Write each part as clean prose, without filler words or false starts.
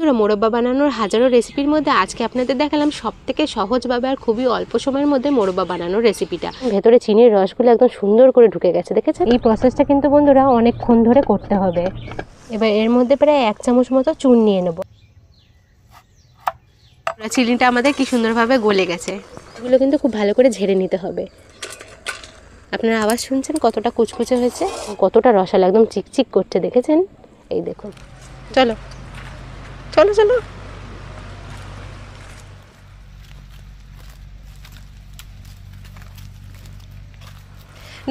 বন্ধুরা, মোরব্বা বানানোর হাজারো রেসিপির মধ্যে আজকে আপনাদের দেখালাম সবথেকে সহজভাবে আর খুবই অল্প সময়ের মধ্যে মোরব্বা বানানোর রেসিপিটা। ভেতরে চিনির রসগুলো একদম সুন্দর করে ঢুকে গেছে, দেখেছেন? এই প্রসেসটা কিন্তু বন্ধুরা অনেকক্ষণ ধরে করতে হবে। এবার এর মধ্যে প্রায় 1 চামচ মতো চুন নিয়ে নেব। চিনিটা আমাদের কি সুন্দরভাবে গলে গেছে। এগুলো কিন্তু খুব ভালো করে ঝেড়ে নিতে হবে। আপনারা আওয়াজ শুনছেন কতটা কুচকুচে হয়েছে, কতটা রসালো, একদম চিকচিক করছে, দেখেছেন? এই দেখুন। চলো চলো চলো।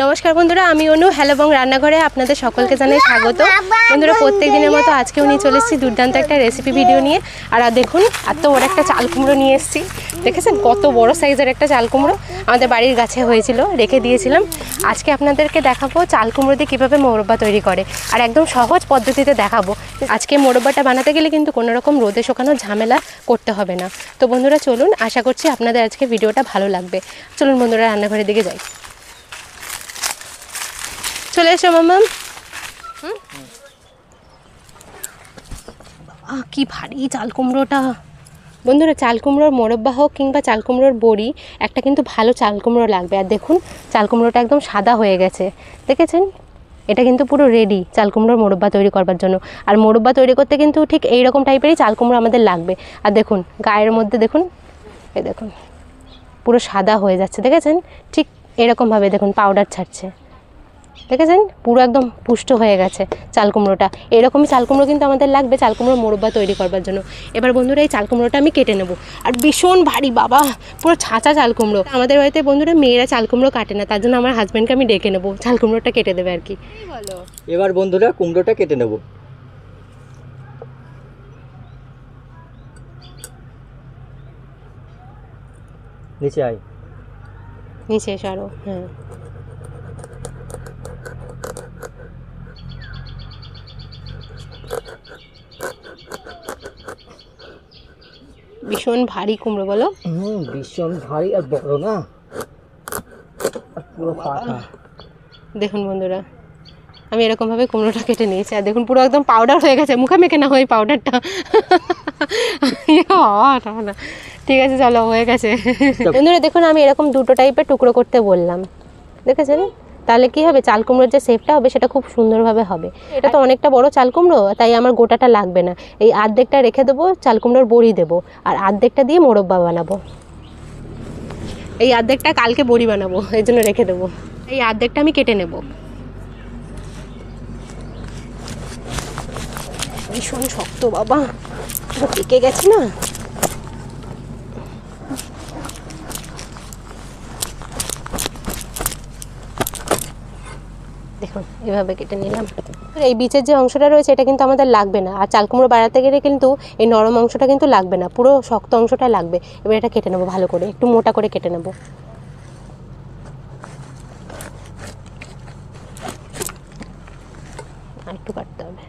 নমস্কার বন্ধুরা, আমি অনু। হ্যালো এবং রান্নাঘরে আপনাদের সকলকে জানাই স্বাগত। বন্ধুরা, প্রত্যেক দিনের মতো আজকেও নিয়ে চলে এসেছি দুর্দান্ত একটা রেসিপি ভিডিও নিয়ে। আর দেখুন, এত বড় একটা চাল কুমড়ো নিয়ে এসেছি। দেখেছেন কত বড় সাইজের একটা চাল কুমড়ো, আমাদের বাড়ির গাছে হয়েছিল, রেখে দিয়েছিলাম। আজকে আপনাদেরকে দেখাবো চাল কুমড়ো দিয়ে কীভাবে মোরব্বা তৈরি করে, আর একদম সহজ পদ্ধতিতে দেখাবো। আজকে মোরব্বাটা বানাতে গেলে কিন্তু কোনো রকম রোদে শুকানোর ঝামেলা করতে হবে না। তো বন্ধুরা চলুন, আশা করছি আপনাদের আজকে ভিডিওটা ভালো লাগবে। চলুন বন্ধুরা, রান্নাঘরের দিকে যাই। চলে এসো মাম্মাম। কি ভারী চাল কুমড়োটা। বন্ধুরা, চাল কুমড়োর মোরব্বা হোক কিংবা চাল কুমড়োর বড়ি, একটা কিন্তু ভালো চাল কুমড়ো লাগবে। আর দেখুন, চাল কুমড়োটা একদম সাদা হয়ে গেছে, দেখেছেন? এটা কিন্তু পুরো রেডি চাল কুমড়োর মোরব্বা তৈরি করবার জন্য। আর মোরব্বা তৈরি করতে কিন্তু ঠিক এই রকম টাইপেরই চাল কুমড়ো আমাদের লাগবে। আর দেখুন গায়ের মধ্যে দেখুন, এই দেখুন পুরো সাদা হয়ে যাচ্ছে, দেখেছেন? ঠিক এরকমভাবে দেখুন পাউডার ছাড়ছে, দেখেছেন? পুরো একদম পুষ্ট হয়ে গেছে চাল কুমড়োটা। এরকমই চাল কুমড়ো কিন্তু আমাদের লাগবে চাল কুমড়োর মোরব্বা তৈরি করবার জন্য। এবার বন্ধুরা, এই চাল কুমড়োটা আমি কেটে নেব। আর ভীষণ ভারী বাবা, পুরো ছাঁচা চাল কুমড়ো। আমাদের বাড়িতে বন্ধুরা মেয়েরা চাল কুমড়ো কাটে না, তার জন্য আমার হাজব্যান্ডকে আমি ডেকে নেবো, চাল কুমড়োটা কেটে দেবে আর কি। বলো। এবার বন্ধুরা কুমড়োটা কেটে নেব। নিচে আয়, নিচে এসো আরো। হ্যাঁ, ভীষণ ভারী কুমড়ো, বলো। ভীষণ ভারী আর বড় না, পুরো পাকা। দেখুন বন্ধুরা, আমি এরকমভাবে কুমড়োটা কেটে নিয়েছি। আর দেখুন পুরো একদম পাউডার হয়ে গেছে, মুখে মেখে না হয় পাউডারটা। না, ঠিক আছে, চলো, হয়ে গেছে। বন্ধুরা দেখুন, আমি এরকম দুটো টাইপের টুকরো করতে বললাম, দেখেছেন? তাহলে কি হবে, চাল কুমড়োর যে শেপটা হবে সেটা খুব সুন্দরভাবে হবে। এটা তো অনেকটা বড় চাল কুমড়ো, তাই আমার গোটাটা লাগবে না। এই আর্ধেকটা রেখে দেবো, চাল কুমড়োর বড়ি দেবো, আর আর্ধেকটা দিয়ে মোরব্বা বানাবো। এই আর্ধেকটা কালকে বড়ি বানাবো, এই জন্য রেখে দেবো। এই আর্ধেকটা আমি কেটে নেব। ভীষণ শক্ত বাবা, পেকে গেছে না। দেখুন এভাবে কেটে নিলাম। এই বীজের যে অংশটা রয়েছে এটা কিন্তু আমাদের লাগবে না। আর চাল কুমড়ো বাড়াতে গেলে কিন্তু এই নরম অংশটা কিন্তু লাগবে না, পুরো শক্ত অংশটা লাগবে। এবার এটা কেটে নেবো ভালো করে, একটু মোটা করে কেটে নেবো। আর একটু কাটতে হবে।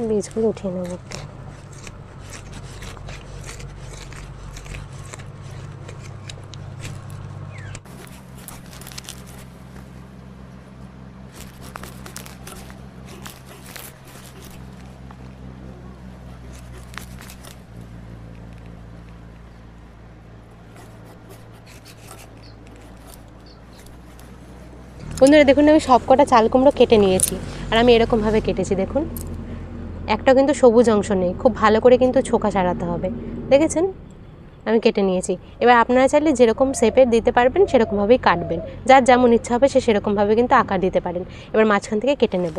বীজগুলো উঠিয়ে নেবো একটু। বন্ধুরা দেখুন, আমি সব কটা চাল কুমড়ো কেটে নিয়েছি। আর আমি এরকমভাবে কেটেছি, দেখুন একটা কিন্তু সবুজ অংশ নেই, খুব ভালো করে কিন্তু ছোকা ছাড়াতে হবে, দেখেছেন? আমি কেটে নিয়েছি। এবার আপনারা চাইলে যেরকম শেপের দিতে পারবেন সেরকমভাবেই কাটবেন, যার যেমন ইচ্ছা হবে সে সেরকমভাবে কিন্তু আকার দিতে পারেন। এবার মাঝখান থেকে কেটে নেব।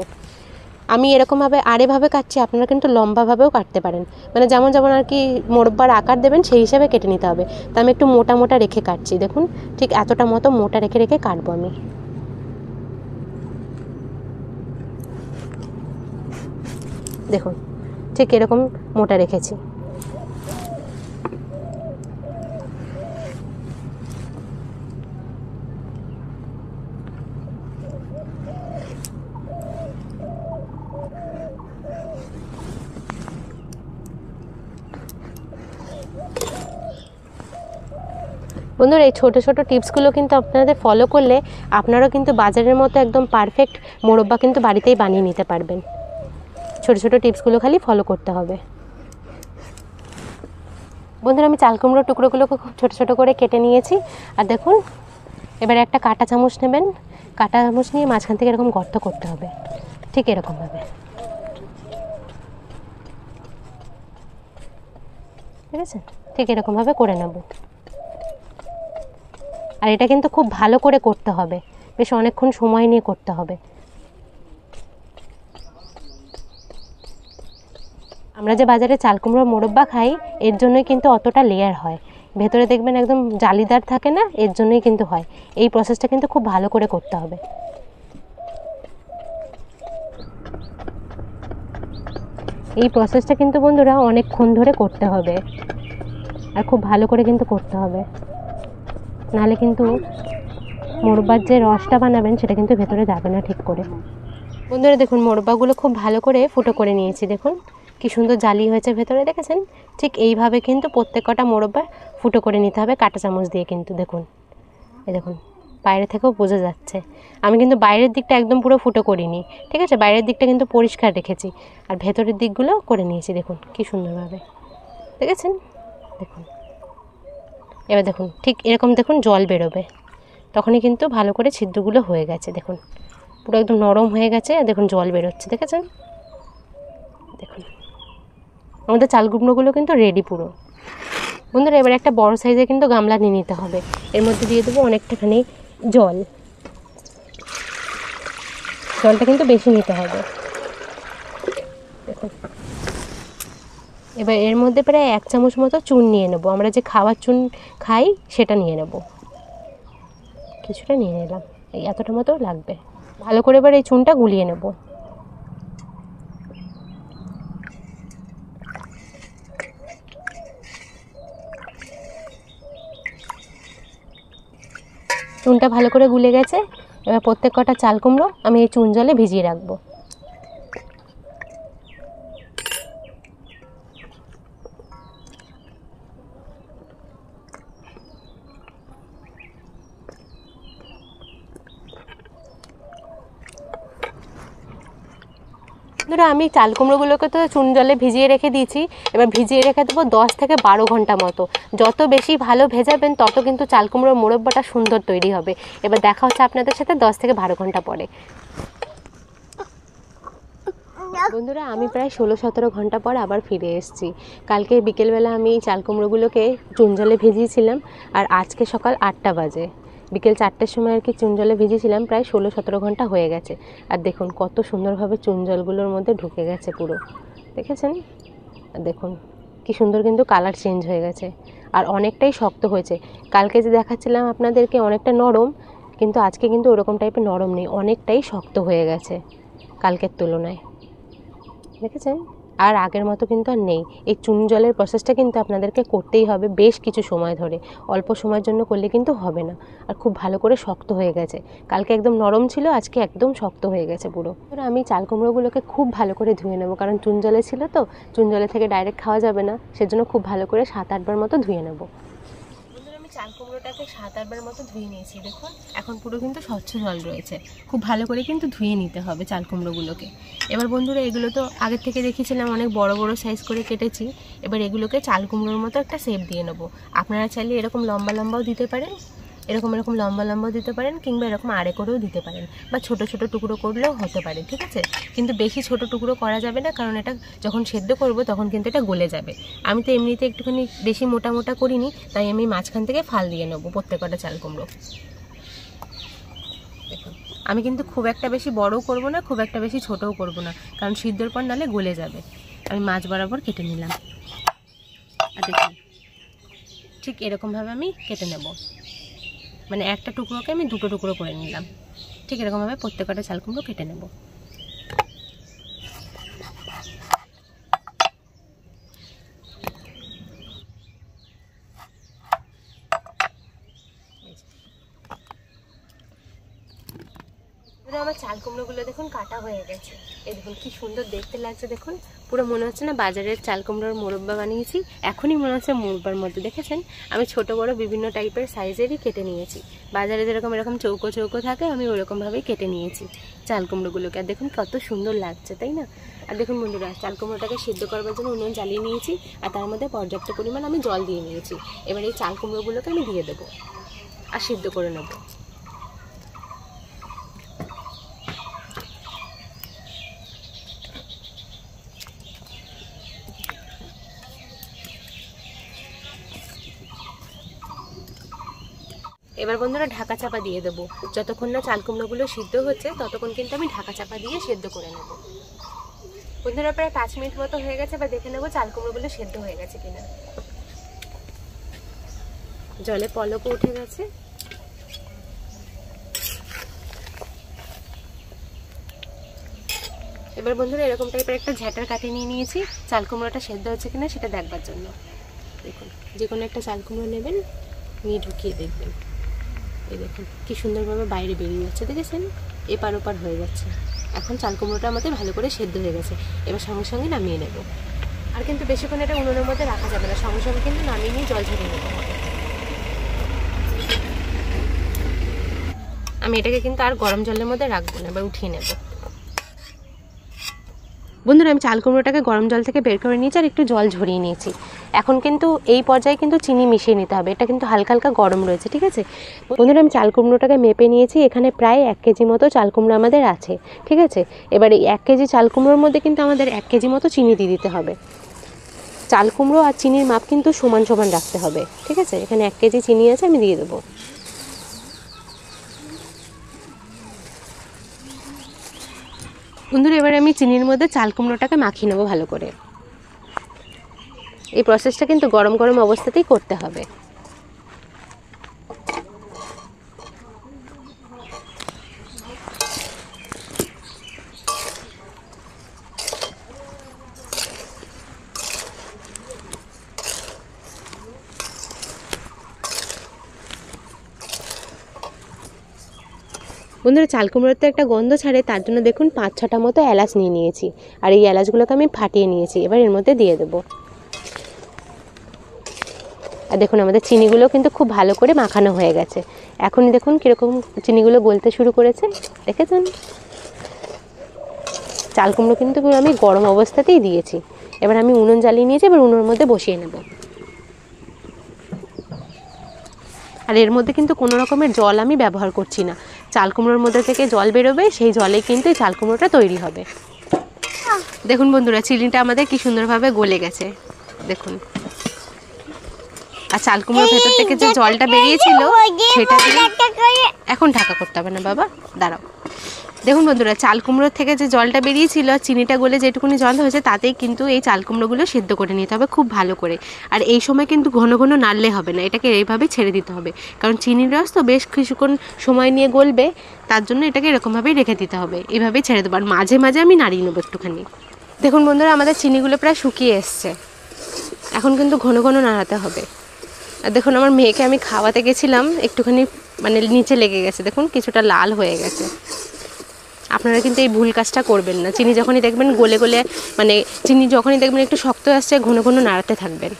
আমি এরকমভাবে আড়েভাবে কাটছি, আপনারা কিন্তু লম্বাভাবেও কাটতে পারেন, মানে যেমন যেমন আর কি মোরব্বার আকার দেবেন সেই হিসাবে কেটে নিতে হবে। তো আমি একটু মোটা মোটা রেখে কাটছি, দেখুন ঠিক এতটা মতো মোটা রেখে রেখে কাটবো আমি। দেখুন ঠিক এরকম মোটা রেখেছি। বন্ধুরা এই ছোটো ছোটো টিপসগুলো কিন্তু আপনাদের ফলো করলে আপনারাও কিন্তু বাজারের মতো একদম পারফেক্ট মোরব্বা কিন্তু বাড়িতেই বানিয়ে নিতে পারবেন। ছোটো ছোটো টিপসগুলো খালি ফলো করতে হবে। বন্ধুরা আমি চাল কুমড়োর টুকরোগুলোকে খুব ছোটো ছোটো করে কেটে নিয়েছি। আর দেখুন এবারে একটা কাঁটা চামচ নেবেন, কাঁটা চামচ নিয়ে মাঝখান থেকে এরকম গর্ত করতে হবে, ঠিক এরকমভাবে, ঠিক আছে? ঠিক এরকমভাবে করে নেব। আর এটা কিন্তু খুব ভালো করে করতে হবে, বেশ অনেকক্ষণ সময় নিয়ে করতে হবে। আমরা যে বাজারে চাল কুমড়োর মোরব্বা খাই এর জন্যই কিন্তু অতটা লেয়ার হয়, ভেতরে দেখবেন একদম জালিদার থাকে না, এর জন্যই কিন্তু হয়। এই প্রসেসটা কিন্তু খুব ভালো করে করতে হবে। এই প্রসেসটা কিন্তু বন্ধুরা অনেকক্ষণ ধরে করতে হবে আর খুব ভালো করে কিন্তু করতে হবে, নাহলে কিন্তু মোরব্বার যে রসটা বানাবেন সেটা কিন্তু ভেতরে যাবে না ঠিক করে। বন্ধুরা দেখুন মোরব্বাগুলো খুব ভালো করে ফুটো করে নিয়েছি, দেখুন কি সুন্দর জালি হয়েছে ভেতরে, দেখেছেন? ঠিক এইভাবে কিন্তু প্রত্যেক কটা মোরব্বা ফুটো করে নিতে হবে কাঁটা চামচ দিয়ে কিন্তু। দেখুন এই দেখুন বাইরে থেকেও বোঝা যাচ্ছে, আমি কিন্তু বাইরের দিকটা একদম পুরো ফুটো করিনি, ঠিক আছে? বাইরের দিকটা কিন্তু পরিষ্কার রেখেছি আর ভেতরের দিকগুলো করে নিয়েছি। দেখুন কি সুন্দরভাবে, দেখেছেন? দেখুন এবার দেখুন ঠিক এরকম দেখুন জল বেরোবে, তখনই কিন্তু ভালো করে ছিদ্রগুলো হয়ে গেছে। দেখুন পুরো একদম নরম হয়ে গেছে আর দেখুন জল বেরোচ্ছে, দেখেছেন? দেখুন আমাদের চাল কুমড়োগুলো কিন্তু রেডি পুরো। বন্ধুরা এবার একটা বড় সাইজের কিন্তু গামলা নিয়ে নিতে হবে, এর মধ্যে দিয়ে দেবো অনেকটাখানি জল, জলটা কিন্তু বেশি নিতে হবে। দেখুন এবার এর মধ্যে প্রায় 1 চামচ মতো চুন নিয়ে নেবো, আমরা যে খাওয়ার চুন খাই সেটা নিয়ে নেব, কিছুটা নিয়ে নিলাম, এই এতটা মতো লাগবে। ভালো করে এবার এই চুনটা গুলিয়ে নেব। চুনটা ভালো করে গুলে গেছে, এবার প্রত্যেক কটা চাল কুমড়ো আমি এই চুন জলে ভিজিয়ে রাখবো। ধরো আমি চাল কুমড়োগুলোকে তো চুন জলে ভিজিয়ে রেখে দিয়েছি, এবার ভিজিয়ে রেখে দেবো 10 থেকে 12 ঘন্টা মতো। যত বেশি ভালো ভেজাবেন তত কিন্তু চাল কুমড়োর মোরব্বাটা সুন্দর তৈরি হবে। এবার দেখা হচ্ছে আপনাদের সাথে 10 থেকে 12 ঘন্টা পরে। বন্ধুরা আমি প্রায় 16-17 ঘন্টা পর আবার ফিরে এসেছি। কালকে বিকেলবেলা আমি এই চাল কুমড়োগুলোকে চুন জলে ভিজিয়েছিলাম আর আজকে সকাল 8টা বাজে, বিকেল 4টের সময় আর কি চুন জলে ভিজিয়েছিলাম, প্রায় 16-17 ঘন্টা হয়ে গেছে। আর দেখুন কত সুন্দরভাবে চুন জলগুলোর মধ্যে ঢুকে গেছে পুরো, দেখেছেন? আর দেখুন কি সুন্দর কিন্তু কালার চেঞ্জ হয়ে গেছে আর অনেকটাই শক্ত হয়েছে। কালকে যে দেখাচ্ছিলাম আপনাদেরকে অনেকটা নরম, কিন্তু আজকে কিন্তু ওরকম টাইপের নরম নেই, অনেকটাই শক্ত হয়ে গেছে কালকের তুলনায়, দেখেছেন? আর আগের মতো কিন্তু আর নেই। এই চুন জলের প্রসেসটা কিন্তু আপনাদেরকে করতেই হবে বেশ কিছু সময় ধরে, অল্প সময়ের জন্য করলে কিন্তু হবে না। আর খুব ভালো করে শক্ত হয়ে গেছে, কালকে একদম নরম ছিল, আজকে একদম শক্ত হয়ে গেছে পুরো। এবার আমি চাল কুমড়োগুলোকে খুব ভালো করে ধুয়ে নেবো, কারণ চুন জলে ছিল তো, চুন জলে থেকে ডাইরেক্ট খাওয়া যাবে না, সেজন্য খুব ভালো করে 7-8 বার মতো ধুয়ে নেবো। আমি চাল কুমড়োটাকে 7-8 বার মতো ধুয়ে নিয়েছি, দেখুন এখন পুরো কিন্তু স্বচ্ছ জল রয়েছে। খুব ভালো করে কিন্তু ধুয়ে নিতে হবে চাল কুমড়োগুলোকে। এবার বন্ধুরা এগুলো তো আগের থেকে দেখেছিলাম অনেক বড় বড় সাইজ করে কেটেছি, এবার এগুলোকে চাল কুমড়োর মতো একটা শেপ দিয়ে নেবো। আপনারা চাইলে এরকম লম্বা লম্বাও দিতে পারেন, এরকম লম্বা লম্বাও দিতে পারেন, কিংবা এরকম আড়ে করেও দিতে পারেন, বা ছোট ছোট টুকরো করলেও হতে পারে, ঠিক আছে? কিন্তু বেশি ছোট টুকরো করা যাবে না, কারণ এটা যখন সেদ্ধ করব তখন কিন্তু এটা গলে যাবে। আমি তো এমনিতে একটুখানি বেশি মোটা মোটা করিনি, তাই আমি মাঝখান থেকে ফাল দিয়ে নেবো প্রত্যেকটা চাল কুমড়ো। দেখুন আমি কিন্তু খুব একটা বেশি বড়ও করব না, খুব একটা বেশি ছোটও করব না, কারণ সিদ্ধর পর নালে গলে যাবে। আমি মাছ বরাবর কেটে নিলাম, আর দেখুন ঠিক এরকমভাবে আমি কেটে নেব, মানে একটা টুকরোকে আমি 2টো টুকরো করে নিলাম, ঠিক এরকমভাবে প্রত্যেকটা চাল কুমড়ো কেটে নেব। আমার চাল কুমড়োগুলো দেখুন কাটা হয়ে গেছে। এই দেখুন কি সুন্দর দেখতে লাগছে, দেখুন পুরো মনে হচ্ছে না বাজারের চাল কুমড়োর মোরব্বা বানিয়েছি। এখনই মনে হচ্ছে মোরব্বার মধ্যে। দেখেছেন আমি ছোট বড় বিভিন্ন টাইপের সাইজেরই কেটে নিয়েছি। বাজারে যেরকম এরকম চৌকো চৌকো থাকে আমি ওরকমভাবেই কেটে নিয়েছি চাল কুমড়োগুলোকে। আর দেখুন কত সুন্দর লাগছে, তাই না? আর দেখুন বন্ধুরা, চাল কুমড়োটাকে সিদ্ধ করবার জন্য উনুন জ্বালিয়ে নিয়েছি আর তার মধ্যে পর্যাপ্ত পরিমাণ আমি জল দিয়ে নিয়েছি। এবার এই চাল কুমড়োগুলোকে আমি দিয়ে দেবো আর সিদ্ধ করে নেবো। এবার বন্ধুরা ঢাকা চাপা দিয়ে দেবো। যতক্ষণ না চাল কুমড়োগুলো সিদ্ধ হচ্ছে ততক্ষণ কিন্তু আমি ঢাকা চাপা দিয়ে সিদ্ধ করে নেব। বন্ধুরা প্রায় 5 মিনিট মতো হয়ে গেছে। এবার দেখে নেবো চাল কুমড়োগুলো সিদ্ধ হয়ে গেছে কিনা। জলে পলকও উঠে গেছে। এবার বন্ধুরা এরকম টাইপের একটা ঝাঁটার কাঠি নিয়ে নিয়েছি চাল কুমড়োটা সেদ্ধ হচ্ছে কিনা সেটা দেখবার জন্য। দেখুন যে কোনো একটা চাল কুমড়ো নেবেন, নিয়ে ঢুকিয়ে দেখবেন। এই দেখুন কি সুন্দরভাবে বাইরে বেরিয়ে যাচ্ছে, দেখেছেন? এপার ওপার হয়ে যাচ্ছে। এখন চাল কুমড়োটা আমাদের ভালো করে সেদ্ধ হয়ে গেছে। এবার সঙ্গে সঙ্গে নামিয়ে নেব। আর কিন্তু বেশিক্ষণ এটা উনুনের মধ্যে রাখা যাবে না, সঙ্গে সঙ্গে কিন্তু নামিয়ে নিয়ে জল ঝরিয়ে নেব। আমি এটাকে কিন্তু আর গরম জলের মধ্যে রাখবো না, এবার উঠিয়ে নেব। বন্ধুরা আমি চাল কুমড়োটাকে গরম জল থেকে বের করে নিয়েছি আর একটু জল ঝরিয়ে নিয়েছি। এখন কিন্তু এই পর্যায়ে কিন্তু চিনি মিশিয়ে নিতে হবে। এটা কিন্তু হালকা হালকা গরম রয়েছে, ঠিক আছে বন্ধুরা? আমি চাল কুমড়োটাকে মেপে নিয়েছি। এখানে প্রায় 1 কেজি মতো চাল কুমড়ো আমাদের আছে, ঠিক আছে? এবার এই 1 কেজি চাল কুমড়োর মধ্যে কিন্তু আমাদের 1 কেজি মতো চিনি দিয়ে দিতে হবে। চাল কুমড়ো আর চিনির মাপ কিন্তু সমান সমান রাখতে হবে, ঠিক আছে? এখানে 1 কেজি চিনি আছে, আমি দিয়ে দেবো। বন্ধুরা এবারে আমি চিনির মধ্যে চাল কুমড়োটাকে মাখিয়ে নেবো ভালো করে। এই প্রসেসটা কিন্তু গরম গরম অবস্থাতেই করতে হবে। বন্ধুরা চাল কুমড়োতে একটা গন্ধ ছাড়ে, তার জন্য দেখুন 5-6টা মতো এলাচ নিয়ে নিয়েছি। আর এই এলাচগুলোকে আমি ফাটিয়ে নিয়েছি। এবার এর মধ্যে দিয়ে দেবো। আর দেখুন আমাদের চিনিগুলো কিন্তু খুব ভালো করে মাখানো হয়ে গেছে। এখনই দেখুন কীরকম চিনিগুলো গলতে শুরু করেছে, দেখেছেন? চাল কুমড়ো কিন্তু আমি গরম অবস্থাতেই দিয়েছি। এবার আমি উনুন জ্বালিয়ে নিয়েছি, এবার উনুনের মধ্যে বসিয়ে নেব। আর এর মধ্যে কিন্তু কোনো রকমের জল আমি ব্যবহার করছি না। চাল কুমড়োর মধ্যে থেকে জল বেরোবে, সেই জলে কিন্তু এই চাল কুমড়োটা তৈরি হবে। দেখুন বন্ধুরা চিনিটা আমাদের কি সুন্দরভাবে গলে গেছে, দেখুন। আর চাল কুমড়োর ভেতর থেকে যে জলটা বেরিয়েছিল সেটা এখন ঢাকা করতে হবে না বাবা, দাঁড়াও। দেখুন বন্ধুরা চাল কুমড়োর থেকে যে জলটা বেরিয়েছিল আর চিনিটা গলে যেটুকুনি জল হয়েছে তাতেই কিন্তু এই চাল কুমড়োগুলো সিদ্ধ করে নিতে হবে খুব ভালো করে। আর এই সময় কিন্তু ঘন ঘন নাড়লে হবে না, এটাকে এইভাবে ছেড়ে দিতে হবে। কারণ চিনির রস তো বেশ কিছুক্ষণ সময় নিয়ে গলবে, তার জন্য এটাকে এরকমভাবেই রেখে দিতে হবে। এইভাবেই ছেড়ে দেবো। আর মাঝে মাঝে আমি নাড়িয়ে নেবো একটুখানি। দেখুন বন্ধুরা আমাদের চিনিগুলো প্রায় শুকিয়ে এসছে। এখন কিন্তু ঘন ঘন নাড়াতে হবে। আর দেখুন আমার মেয়েকে আমি খাওয়াতে গেছিলাম, একটুখানি মানে নিচে লেগে গেছে, দেখুন কিছুটা লাল হয়ে গেছে। আপনারা কিন্তু এই ভুল কাজটা করবেন না। চিনি যখনই দেখবেন গলে গলে মানে চিনি যখনই দেখবেন একটু শক্ত আসছে, ঘন ঘন নাড়াতে থাকবেন।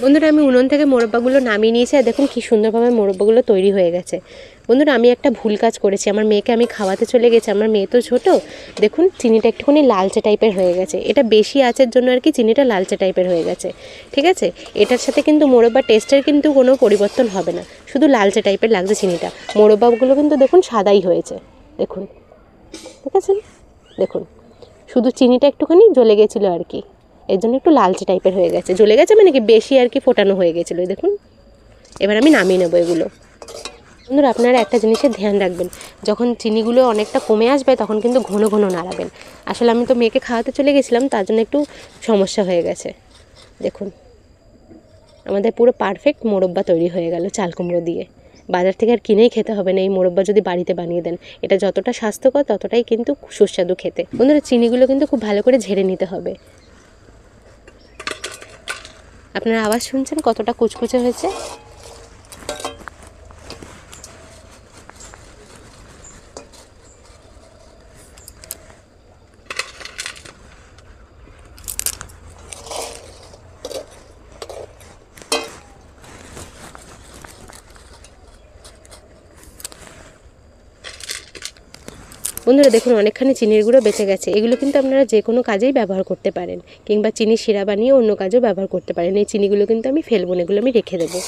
বন্ধুরা আমি উনুন থেকে মোরব্বাগুলো নামিয়ে নিয়েছি। আর দেখুন কী সুন্দরভাবে মোরব্বাগুলো তৈরি হয়ে গেছে। বন্ধুরা আমি একটা ভুল কাজ করেছি, আমার মেয়েকে আমি খাওয়াতে চলে গেছি, আমার মেয়ে তো ছোটো, দেখুন চিনিটা একটুখানি লালচে টাইপের হয়ে গেছে। এটা বেশি আঁচের জন্য আর কি চিনিটা লালচে টাইপের হয়ে গেছে, ঠিক আছে? এটার সাথে কিন্তু মোরব্বা টেস্টের কিন্তু কোনো পরিবর্তন হবে না, শুধু লালচে টাইপের লাগছে চিনিটা। মোরব্বাগুলো কিন্তু দেখুন সাদাই হয়েছে, দেখুন, ঠিক আছে? দেখুন শুধু চিনিটা একটুখানি জ্বলে গেছিলো আর কি, এর জন্য একটু লালচে টাইপের হয়ে গেছে। জ্বলে গেছে মানে কি বেশি আর কি ফোটানো হয়ে গেছিলো, দেখুন। এবার আমি নামিয়ে নেবো এগুলো। বন্ধুরা আপনারা একটা জিনিসের ধ্যান রাখবেন, যখন চিনিগুলো অনেকটা কমে আসবে তখন কিন্তু ঘন ঘন নাড়াবেন। আসলে আমি তো মেয়েকে খাওয়াতে চলে গেছিলাম, তার জন্য একটু সমস্যা হয়ে গেছে। দেখুন আমাদের পুরো পারফেক্ট মোরব্বা তৈরি হয়ে গেল চাল কুমড়ো দিয়ে। বাজার থেকে আর কিনেই খেতে হবে না এই মোরব্বা যদি বাড়িতে বানিয়ে দেন। এটা যতটা স্বাস্থ্যকর ততটাই কিন্তু সুস্বাদু খেতে। বন্ধুরা চিনিগুলো কিন্তু খুব ভালো করে ঝেড়ে নিতে হবে। আপনারা আওয়াজ শুনছেন কতটা কুচকুচে হয়েছে। বন্ধুরা দেখুন অনেকখানি চিনির গুঁড়ো বেঁচে গেছে। এগুলো কিন্তু আপনারা যে কোনো কাজেই ব্যবহার করতে পারেন, কিংবা চিনি শিরা বানিয়ে অন্য কাজেও ব্যবহার করতে পারেন। এই চিনিগুলো কিন্তু আমি ফেলবো না, এগুলো আমি রেখে দেবো।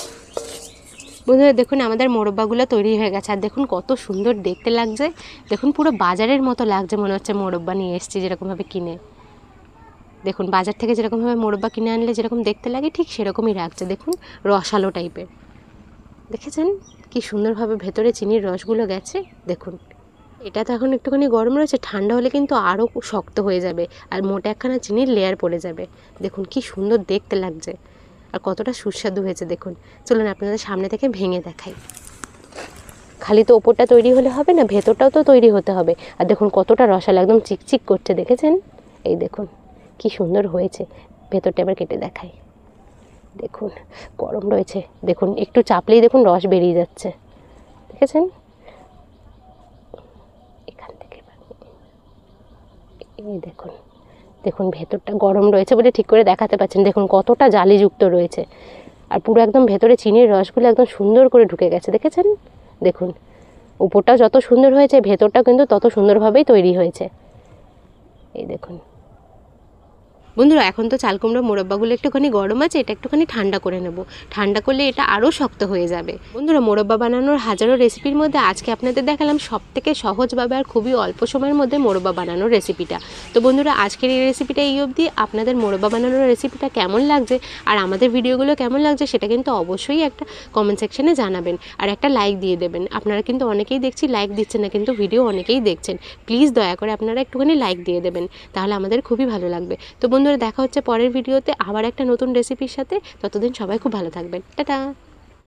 বন্ধুরা দেখুন আমাদের মোরব্বাগুলো তৈরি হয়ে গেছে, আর দেখুন কত সুন্দর দেখতে লাগছে। দেখুন পুরো বাজারের মতো লাগছে, মনে হচ্ছে মোরব্বা নিয়ে এসেছি যেরকমভাবে কিনে। দেখুন বাজার থেকে যেরকমভাবে মোরব্বা কিনে আনলে যেরকম দেখতে লাগে ঠিক সেরকমই লাগছে। দেখুন রসালো টাইপের, দেখেছেন কি সুন্দরভাবে ভেতরে চিনির রসগুলো গেছে। দেখুন এটা তো এখন একটুখানি গরম রয়েছে, ঠান্ডা হলে কিন্তু আরও শক্ত হয়ে যাবে আর মোটা একখানা চিনির লেয়ার পড়ে যাবে। দেখুন কি সুন্দর দেখতে লাগছে আর কতটা সুস্বাদু হয়েছে। দেখুন চলুন আপনাদের সামনে থেকে ভেঙে দেখাই। খালি তো ওপরটা তৈরি হলে হবে না, ভেতরটাও তো তৈরি হতে হবে। আর দেখুন কতটা রসালো, একদম চিকচিক করছে, দেখেছেন? এই দেখুন কি সুন্দর হয়েছে। ভেতরটা এবার কেটে দেখাই। দেখুন গরম রয়েছে, দেখুন একটু চাপলেই দেখুন রস বেরিয়ে যাচ্ছে, দেখেছেন? এখান থেকে এই দেখুন, দেখুন ভেতরটা গরম রয়েছে বলে ঠিক করে দেখাতে পাচ্ছেন। দেখুন কতটা জালিযুক্ত রয়েছে আর পুরো একদম ভেতরে চিনির রসগুলো একদম সুন্দর করে ঢুকে গেছে, দেখেছেন? দেখুন উপরটাও যত সুন্দর হয়েছে ভেতরটাও কিন্তু তত সুন্দরভাবেই তৈরি হয়েছে। এই দেখুন বন্ধুরা এখন তো চাল কুমড়ো মোরব্বাগুলো একটুখানি গরম আছে, এটা একটুখানি ঠান্ডা করে নেব। ঠান্ডা করলে এটা আরও শক্ত হয়ে যাবে। বন্ধুরা মোরব্বা বানানোর হাজারো রেসিপির মধ্যে আজকে আপনাদের দেখালাম সবথেকে সহজভাবে আর খুবই অল্প সময়ের মধ্যে মোরব্বা বানানোর রেসিপিটা। তো বন্ধুরা আজকের এই রেসিপিটা এই অবধি। আপনাদের মোরব্বা বানানোর রেসিপিটা কেমন লাগছে আর আমাদের ভিডিওগুলো কেমন লাগছে সেটা কিন্তু অবশ্যই একটা কমেন্ট সেকশনে জানাবেন আর একটা লাইক দিয়ে দেবেন। আপনারা কিন্তু অনেকেই দেখছি লাইক দিচ্ছেন না, কিন্তু ভিডিও অনেকেই দেখছেন। প্লিজ দয়া করে আপনারা একটুখানি লাইক দিয়ে দেবেন, তাহলে আমাদের খুবই ভালো লাগবে। তো বন্ধুরা দেখা হচ্ছে পরের ভিডিওতে আবার একটা নতুন রেসিপির সাথে। ততদিন সবাই খুব ভালো থাকবেন। টাটা।